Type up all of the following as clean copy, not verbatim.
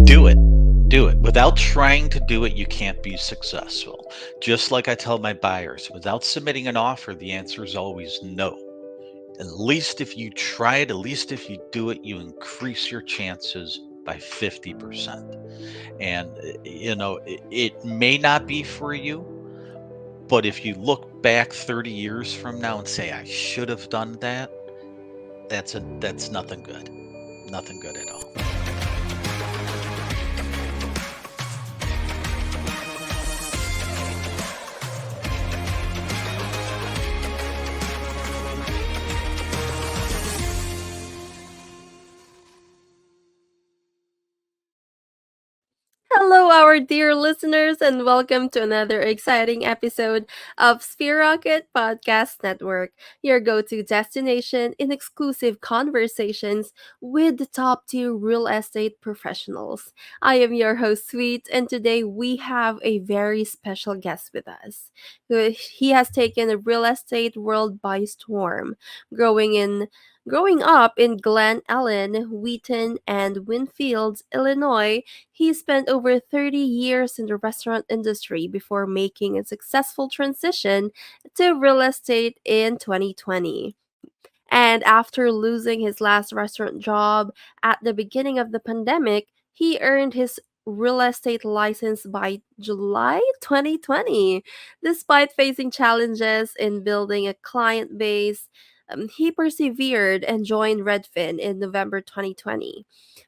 Do it. Do it. Without trying to do it, you can't be successful. Just like I tell my buyers, without submitting an offer, the answer is always no. At least if you try it, at least if you do it, you increase your chances by 50%. And, it may not be for you, but if you look back 30 years from now and say, I should have done that, that's nothing good. Nothing good at all. Hello, our dear listeners, and welcome to another exciting episode of Sphere Rocket Podcast Network, your go to destination in exclusive conversations with the top tier real estate professionals. I am your host, Sweet, and today we have a very special guest with us. He has taken the real estate world by storm, growing in Growing up in Glen, Ellyn, Wheaton, and Winfield, Illinois. He spent over 30 years in the restaurant industry before making a successful transition to real estate in 2020. And after losing his last restaurant job at the beginning of the pandemic, he earned his real estate license by July 2020. Despite facing challenges in building a client base, he persevered and joined Redfin in November 2020.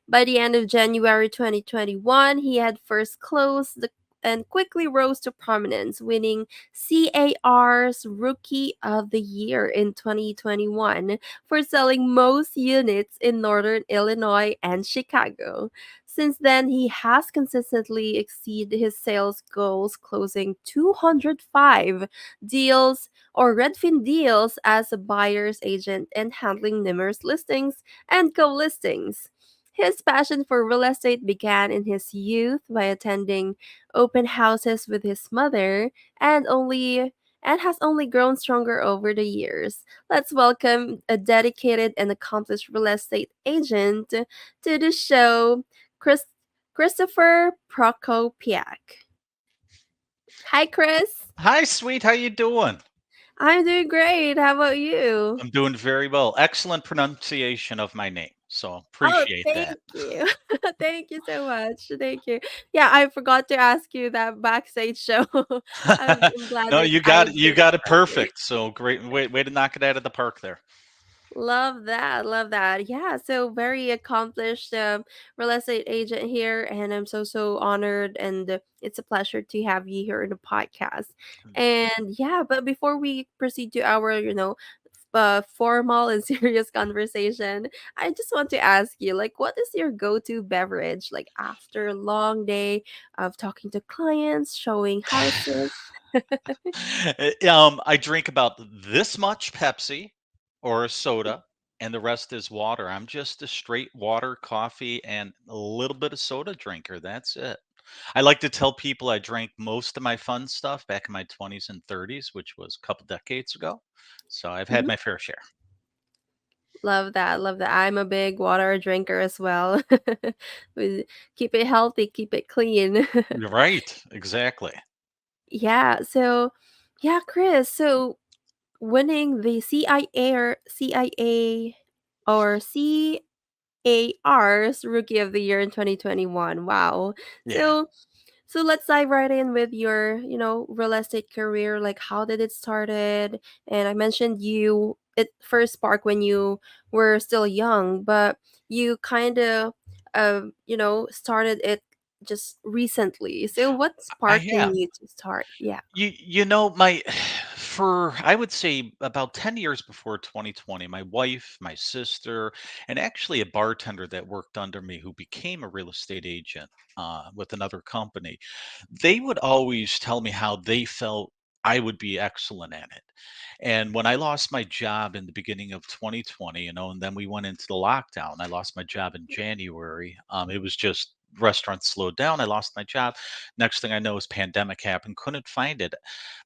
By the end of January 2021, he had first closed and quickly rose to prominence, winning CAR's Rookie of the Year in 2021 for selling most units in Northern Illinois and Chicago. Since then, he has consistently exceeded his sales goals, closing 205 deals or Redfin deals as a buyer's agent and handling numerous listings and co listings. His passion for real estate began in his youth by attending open houses with his mother and has only grown stronger over the years. Let's welcome a dedicated and accomplished real estate agent to the show, Chris, Christopher Prokopiak. Hi, Chris. Hi, sweet. How you doing? I'm doing great. How about you? I'm doing very well. Excellent pronunciation of my name. So Oh, appreciate thank that. you. Thank you so much. Thank you. Yeah, I forgot to ask you that backstage show. I'm glad No, that you I got it. You did it got it correctly. perfect. So great. Way to knock it out of the park there. Love that. Love that. Yeah, so very accomplished real estate agent here, and I'm so honored, and it's a pleasure to have you here in the podcast. And yeah, but before we proceed to our, formal and serious conversation, I just want to ask you, like, what is your go-to beverage, like after a long day of talking to clients, showing houses? I drink about this much Pepsi or a soda, and the rest is water. I'm just a straight water, coffee, and a little bit of soda drinker. That's it. I like to tell people I drank most of my fun stuff back in my 20s and 30s, which was a couple decades ago. So I've had Mhm. my fair share. Love that. Love that. I'm a big water drinker as well. We keep it healthy, keep it clean. You're right. Exactly. Yeah. So, yeah, Chris. So, winning the CAR's Rookie of the Year in 2021. Wow. Yeah. So let's dive right in with your, real estate career. Like, how did it started? And I mentioned it first sparked when you were still young, but you kind of, started it just recently. So what's I sparking have. you to start? Yeah. My for I would say about 10 years before 2020, my wife, my sister, and actually a bartender that worked under me who became a real estate agent with another company, they would always tell me how they felt I would be excellent at it. And when I lost my job in the beginning of 2020, and then we went into the lockdown, I lost my job in January. It was just restaurants slowed down. I lost my job. Next thing I know is pandemic happened. Couldn't find it.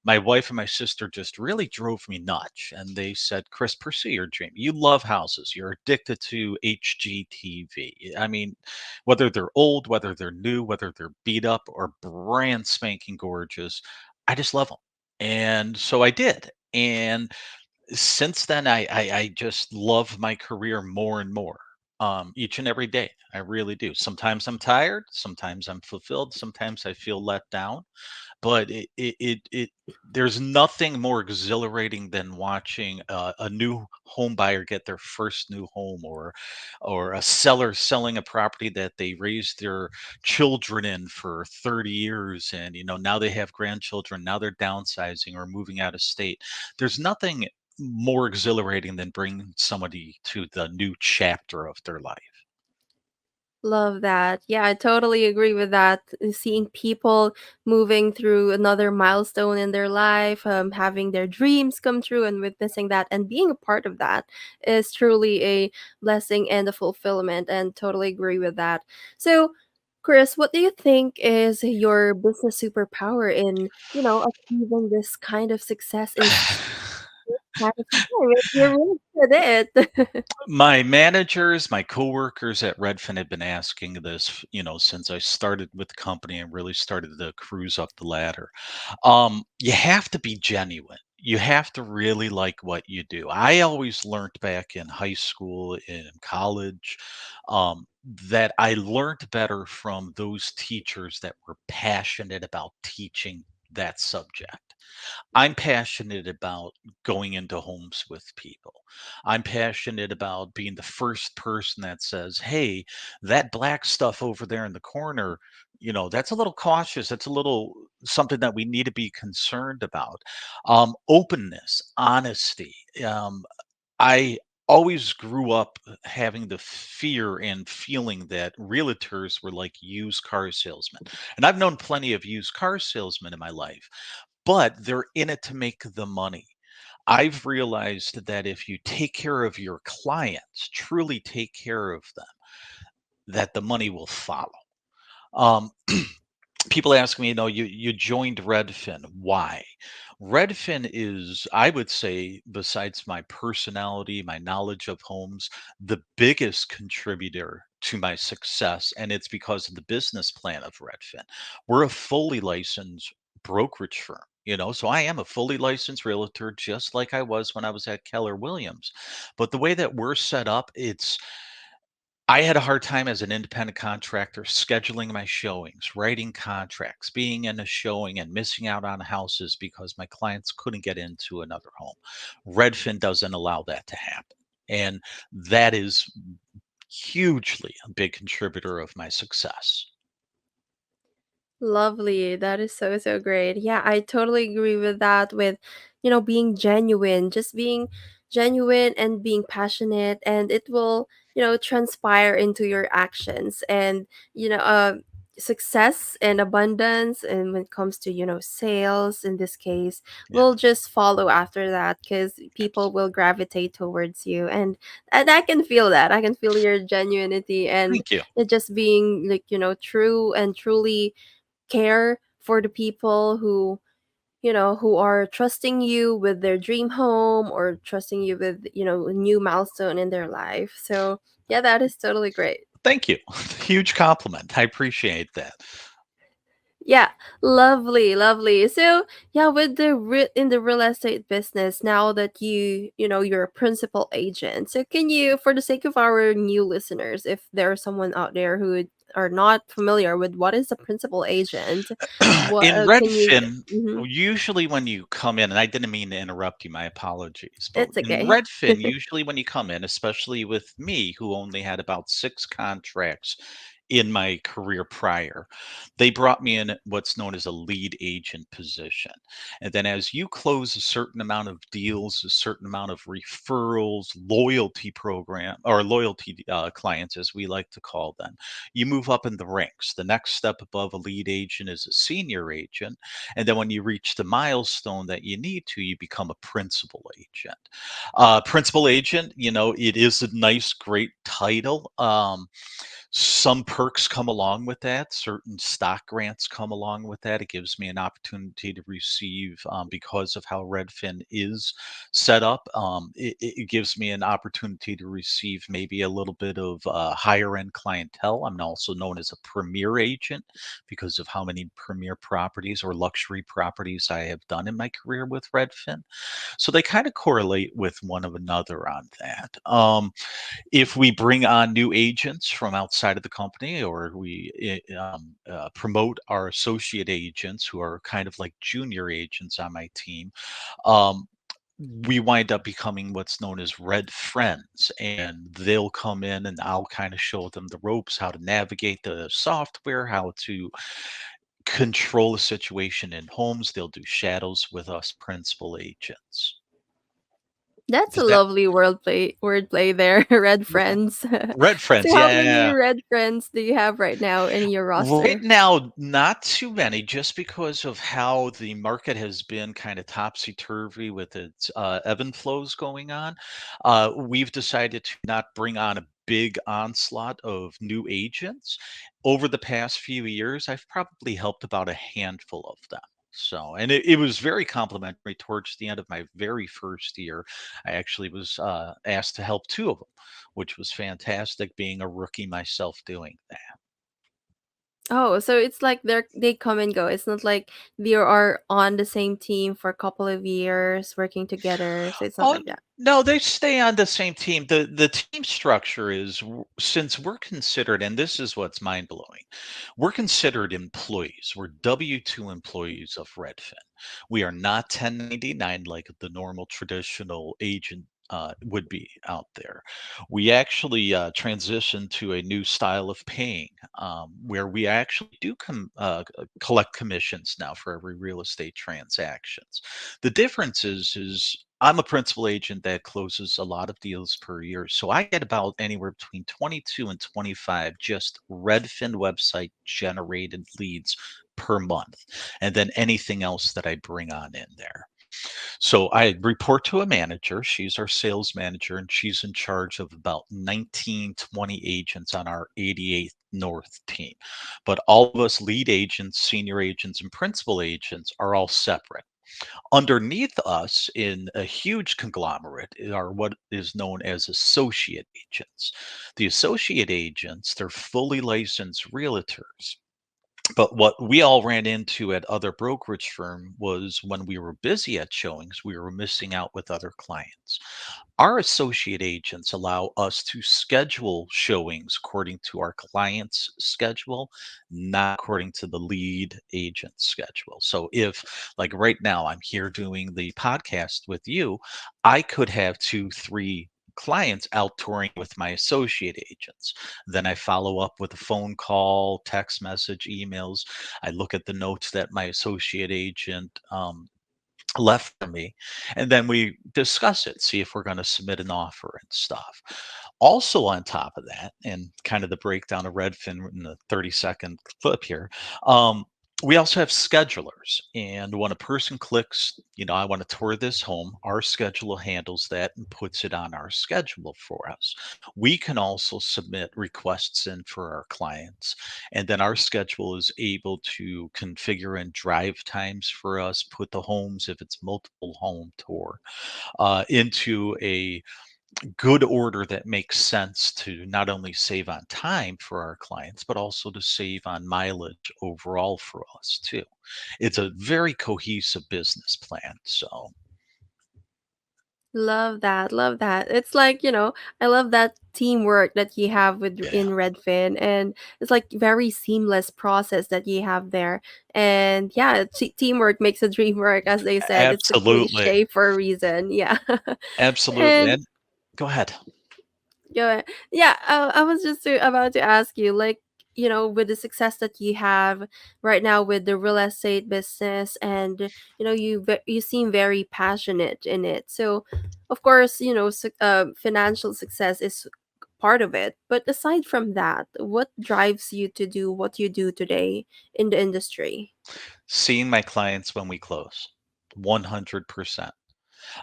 My wife and my sister just really drove me nuts. And they said, Chris, pursue your dream. You love houses. You're addicted to HGTV. I mean, whether they're old, whether they're new, whether they're beat up or brand spanking gorgeous, I just love them. And so I did. And since then, I just love my career more and more, each and every day. I really do. Sometimes I'm tired, sometimes I'm fulfilled, sometimes I feel let down, but there's nothing more exhilarating than watching a new home buyer get their first new home, or a seller selling a property that they raised their children in for 30 years, and now they have grandchildren, now they're downsizing or moving out of state. There's nothing more exhilarating than bringing somebody to the new chapter of their life. Love that. Yeah, I totally agree with that. Seeing people moving through another milestone in their life, having their dreams come true, and witnessing that and being a part of that is truly a blessing and a fulfillment. And totally agree with that. So, Chris, what do you think is your business superpower in, achieving this kind of success in kind of time? You're really good at it. My managers, my coworkers at Redfin have been asking this, since I started with the company and really started to cruise up the ladder. You have to be genuine. You have to really like what you do. I always learned back in high school, in college, that I learned better from those teachers that were passionate about teaching that subject. I'm passionate about going into homes with people. I'm passionate about being the first person that says, "Hey, that black stuff over there in the corner, that's a little cautious. That's a little something that we need to be concerned about." Openness, honesty. I always grew up having the fear and feeling that realtors were like used car salesmen. And I've known plenty of used car salesmen in my life, but they're in it to make the money. I've realized that if you take care of your clients, truly take care of them, that the money will follow. Um, People ask me, you joined Redfin. Why? Redfin is, I would say, besides my personality, my knowledge of homes, the biggest contributor to my success. And it's because of the business plan of Redfin. We're a fully licensed brokerage firm. So I am a fully licensed realtor, just like I was when I was at Keller Williams. But the way that we're set up, I had a hard time as an independent contractor scheduling my showings, writing contracts, being in a showing and missing out on houses because my clients couldn't get into another home. Redfin doesn't allow that to happen. And that is hugely a big contributor of my success. Lovely. That is so, so great. Yeah, I totally agree with that, with, being genuine, just being genuine and being passionate, and it will, transpire into your actions. And, success and abundance, and when it comes to, sales in this case, Yeah. will just follow after that because people will gravitate towards you. And I can feel that. I can feel your genuinity and Thank you. it just being like, true and truly care for the people who who are trusting you with their dream home or trusting you with a new milestone in their life. So yeah, that is totally great. Thank you. Huge compliment. I appreciate that. Yeah, lovely, lovely. So yeah, with the in the real estate business, now that you're a principal agent, so can you, for the sake of our new listeners, if there's someone out there who are not familiar with what is a principal agent, what In can you? Redfin, Mhm. usually when you come in, and I didn't mean to interrupt you, my apologies, but It's in okay. Redfin, usually when you come in, especially with me, who only had about 6 contracts in my career prior, they brought me in at what's known as a lead agent position. And then as you close a certain amount of deals, a certain amount of referrals, loyalty program or loyalty clients, as we like to call them, you move up in the ranks. The next step above a lead agent is a senior agent. And then when you reach the milestone that you need to, you become a principal agent. Principal agent, it is a nice, great title. Some perks come along with that. Certain stock grants come along with that. It gives me an opportunity to receive, because of how Redfin is set up, it gives me an opportunity to receive maybe a little bit of higher end clientele. I'm also known as a premier agent because of how many premier properties or luxury properties I have done in my career with Redfin. So they kind of correlate with one of another on that. If we bring on new agents from outside of the company, or we promote our associate agents who are kind of like junior agents on my team, um, we wind up becoming what's known as red friends, and they'll come in and I'll kind of show them the ropes, how to navigate the software, how to control the situation in homes. They'll do shadows with us principal agents. That's a Does that lovely wordplay there, red friends. red So friends? how Yeah. many red friends do you have right now in your Right roster? now, not too many, just because of how the market has been kind of topsy-turvy with its ebb and flows going on. We've decided to not bring on a big onslaught of new agents. Over the past few years, I've probably helped about a handful of them. So, and it was very complimentary towards the end of my very first year. I actually was asked to help two of them, which was fantastic, being a rookie myself doing that. Oh, so it's like they come and go. It's not like they are on the same team for a couple of years working together. So it's not Oh, like that. no, they stay on the same team. The team structure is, since we're considered, and this is what's mind blowing, we're considered employees. We're W-2 employees of Redfin. We are not 1099 like the normal traditional agent would be out there. We actually transitioned to a new style of paying, where we actually do collect commissions now for every real estate transactions. The difference is I'm a principal agent that closes a lot of deals per year. So I get about anywhere between 22 and 25 just Redfin website generated leads per month. And then anything else that I bring on in there. So I report to a manager. She's our sales manager, and she's in charge of about 19, 20 agents on our 88th North team. But all of us lead agents, senior agents, and principal agents are all separate. Underneath us in a huge conglomerate are what is known as associate agents. The associate agents, they're fully licensed realtors. But what we all ran into at other brokerage firm was when we were busy at showings, we were missing out with other clients. Our associate agents allow us to schedule showings according to our client's schedule, not according to the lead agent's schedule. So if, like right now, I'm here doing the podcast with you, I could have two, three clients out touring with my associate agents. Then I follow up with a phone call, text message, emails. I look at the notes that my associate agent left for me, and then we discuss it, see if we're going to submit an offer and stuff. Also, on top of that, and kind of the breakdown of Redfin in the 30-second clip here, we also have schedulers. And when a person clicks, I want to tour this home, our scheduler handles that and puts it on our schedule for us. We can also submit requests in for our clients, and then our schedule is able to configure in drive times for us, put the homes, if it's multiple home tour, into a good order that makes sense to not only save on time for our clients, but also to save on mileage overall for us too. It's a very cohesive business plan. So Love that. Love that. It's like, I love that teamwork that you have with yeah, in Redfin, and it's like very seamless process that you have there. And yeah, teamwork makes a dream work, as they said. It's a absolutely. cliche for a reason. Yeah. Absolutely. And And go ahead. go ahead. Yeah, I was just about to ask you, like, with the success that you have right now with the real estate business, and you seem very passionate in it. So, of course, financial success is part of it. But aside from that, what drives you to do what you do today in the industry? Seeing my clients when we close, 100%.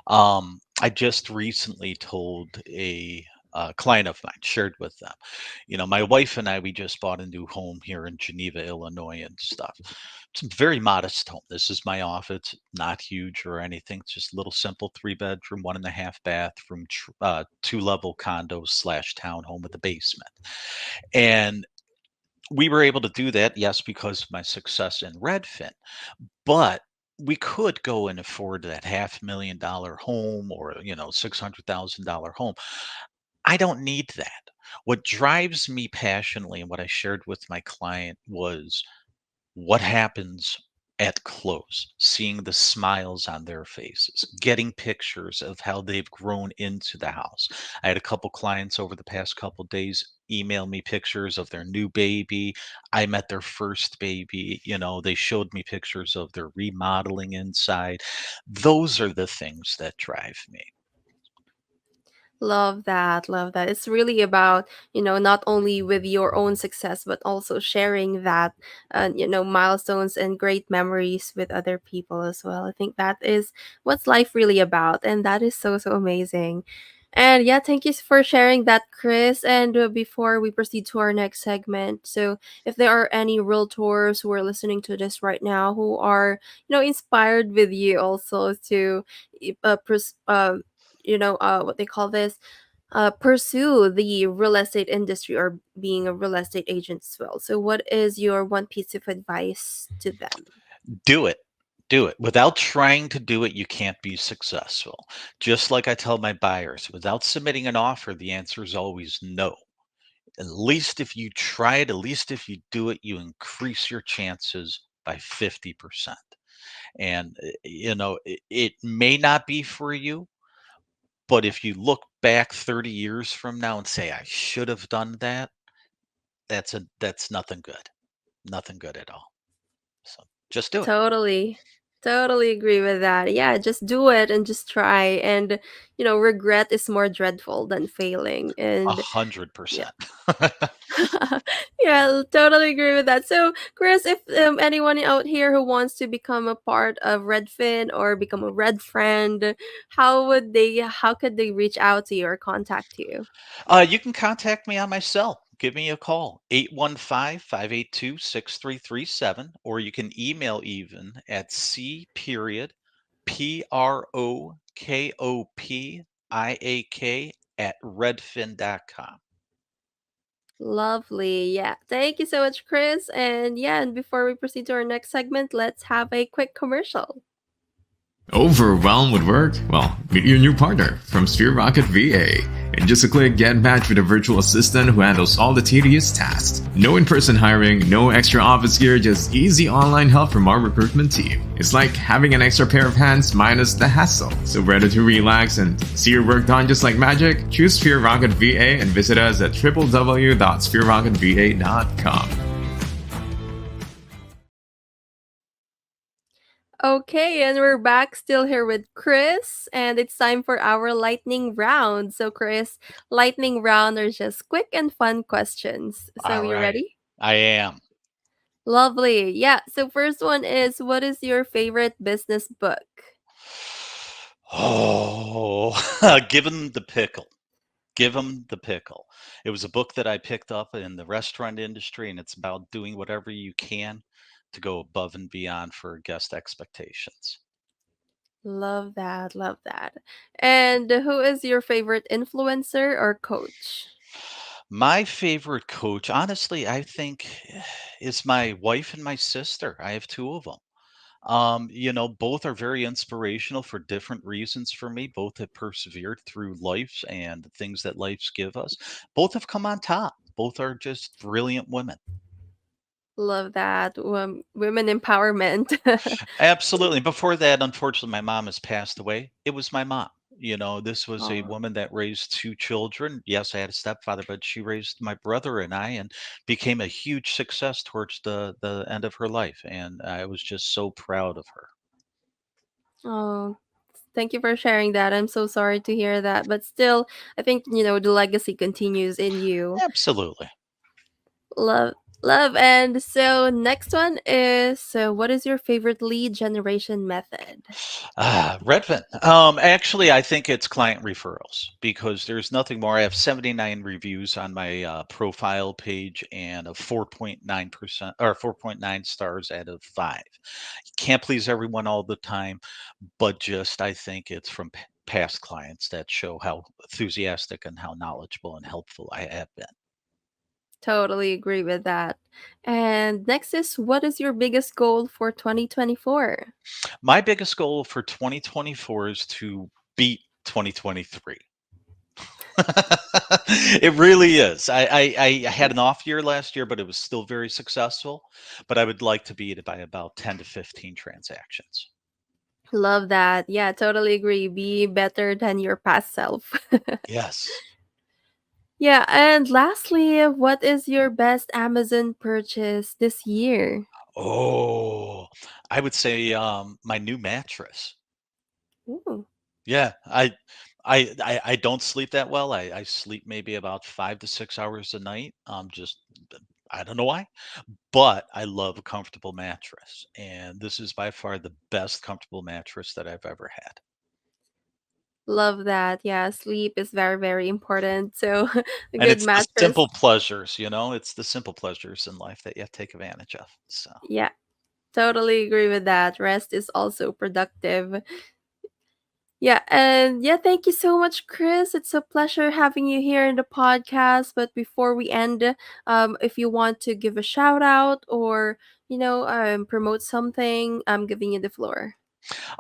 I just recently told a A client of mine shared with them. My wife and I, we just bought a new home here in Geneva, Illinois, and stuff. It's a very modest home. This is my office, not huge or anything. It's just a little simple 3 bedroom, 1.5 bathroom, 2 level condo slash townhome with a basement. And we were able to do that, yes, because of my success in Redfin, but we could go and afford that $500,000 home or, $600,000 home. I don't need that. What drives me passionately and what I shared with my client was what happens at close, seeing the smiles on their faces, getting pictures of how they've grown into the house. I had a couple clients over the past couple days email me pictures of their new baby. I met their first baby. They showed me pictures of their remodeling inside. Those are the things that drive me. Love that. Love that. It's really about, not only with your own success, but also sharing that, milestones and great memories with other people as well. I think that is what's life really about. And that is so, so amazing. And yeah, thank you for sharing that, Chris. And before we proceed to our next segment, so if there are any realtors who are listening to this right now who are, inspired with you also to what they call this, pursue the real estate industry or being a real estate agent as well. So, what is your one piece of advice to them? Do it. Do it. Without trying to do it, you can't be successful. Just like I tell my buyers, without submitting an offer, the answer is always no. At least if you try it, at least if you do it, you increase your chances by 50%. And, it may not be for you, but if you look back 30 years from now and say, I should have done that, that's nothing good. Nothing good at all. So just do it. Totally. Totally agree with that. Yeah, just do it and just try. And, regret is more dreadful than failing. A And hundred yeah. percent. Yeah, totally agree with that. So, Chris, if anyone out here who wants to become a part of Redfin or become a Red friend, how could they reach out to you or contact you? You can contact me on my cell. Give me a call, 815-582-6337, or you can email even at C period Prokopiak at redfin.com. Lovely. Yeah. Thank you so much, Chris. And yeah, and before we proceed to our next segment, let's have a quick commercial. Overwhelmed with work? Well, meet your new partner from Sphere Rocket VA. In just a click, get matched with a virtual assistant who handles all the tedious tasks. No in-person hiring, no extra office gear, just easy online help from our recruitment team. It's like having an extra pair of hands minus the hassle. So ready to relax and see your work done just like magic? Choose Sphere Rocket VA and visit us at www.sphererocketva.com. Okay, and we're back still here with Chris, and it's time for our lightning round. So, Chris, lightning round are just quick and fun questions. So, All you right. ready? I am. Lovely. Yeah. So, first one is, what is your favorite business book? Oh, give him the pickle. Give him the pickle. It was a book that I picked up in the restaurant industry, and it's about doing whatever you can to go above and beyond for guest expectations. Love that. Love that. And who is your favorite influencer or coach? My favorite coach, honestly, I think is my wife and my sister. I have two of them. Both are very inspirational for different reasons for me. Both have persevered through life and the things that life's give us. Both have come on top. Both are just brilliant women. Love that. Women empowerment. Absolutely. Before that, unfortunately, my mom has passed away. It was my mom. This was a Oh. woman that raised two children. Yes, I had a stepfather, but she raised my brother and I and became a huge success towards the end of her life. And I was just so proud of her. Oh, thank you for sharing that. I'm so sorry to hear that. But still, I think, the legacy continues in you. Absolutely. Love Love. And so next one is, so what is your favorite lead generation method? Redfin. Actually, I think it's client referrals because there's nothing more. I have 79 reviews on my profile page and a 4.9% or 4.9 stars out of 5. You can't please everyone all the time, but just I think it's from past clients that show how enthusiastic and how knowledgeable and helpful I have been. Totally agree with that. And next is, what is your biggest goal for 2024? My biggest goal for 2024 is to beat 2023. It really is. I had an off year last year, but it was still very successful. But I would like to beat it by about 10 to 15 transactions. Love that. Yeah, totally agree. Be better than your past self. Yes. Yeah, and lastly, what is your best Amazon purchase this year? Oh, I would say my new mattress. Ooh, Yeah, I don't sleep that well. I sleep maybe about 5 to 6 hours a night. Just I don't know why, but I love a comfortable mattress, and this is by far the best comfortable mattress that I've ever had. love that. Yeah, sleep is very, very important. So, a And good it's the mattress. simple pleasures, it's the simple pleasures in life that you have to take advantage of. So, Yeah, totally agree with that. Rest is also productive. Yeah, and yeah, thank you so much, Chris. It's a pleasure having you here in the podcast. But before we end, if you want to give a shout out or promote something, I'm giving you the floor.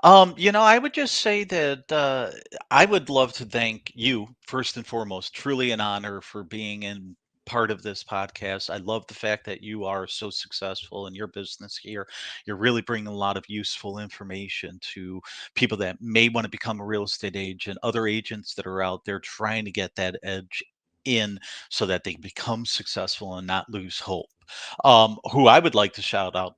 I would just say that I would love to thank you first and foremost. Truly an honor for being in part of this podcast. I love the fact that you are so successful in your business here. You're really bringing a lot of useful information to people that may want to become a real estate agent, other agents that are out there trying to get that edge in so that they become successful and not lose hope. Who I would like to shout out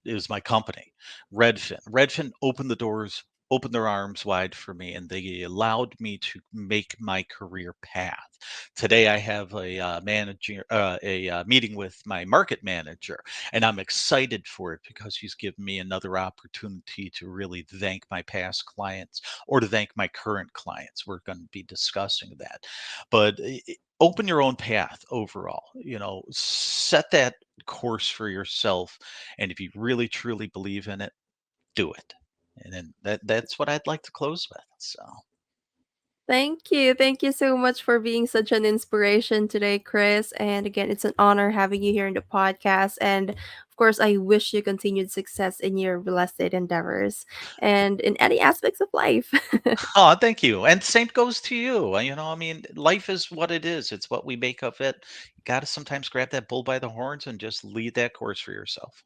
is my company. Redfin. Redfin opened the doors, opened their arms wide for me, and they allowed me to make my career path. Today, I have a meeting with my market manager, and I'm excited for it because he's given me another opportunity to really thank my past clients or to thank my current clients. We're going to be discussing that, but open your own path overall. Set that course for yourself, and if you really truly believe in it, do it. And then that's what I'd like to close with. So, Thank you. Thank you so much for being such an inspiration today, Chris. And again, it's an honor having you here in the podcast. And of course, I wish you continued success in your real estate endeavors and in any aspects of life. oh, thank you. And same goes to you. I mean, life is what it is. It's what we make of it. You got to sometimes grab that bull by the horns and just lead that course for yourself.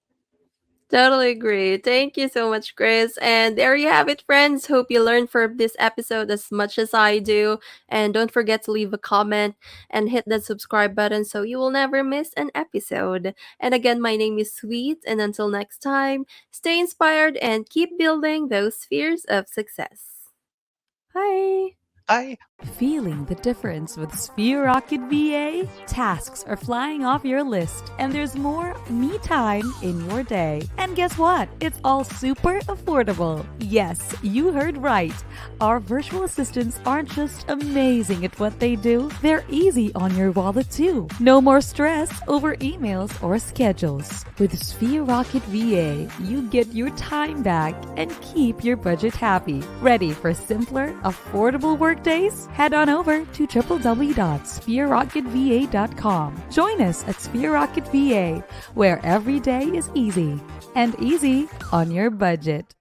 Totally agree. Thank you so much, Chris. And there you have it, friends. Hope you learned from this episode as much as I do. And don't forget to leave a comment and hit that subscribe button so you will never miss an episode. And again, my name is Sweet. And until next time, stay inspired and keep building those spheres of success. Bye. Bye. Feeling the difference with Sphere Rocket VA? Tasks are flying off your list, and there's more me time in your day. And guess what? It's all super affordable. Yes, you heard right. Our virtual assistants aren't just amazing at what they do, they're easy on your wallet too. No more stress over emails or schedules. With Sphere Rocket VA, you get your time back and keep your budget happy. Ready for simpler, affordable workdays? Head on over to www.sphererocketva.com. Join us at Sphere Rocket VA, where every day is easy and easy on your budget.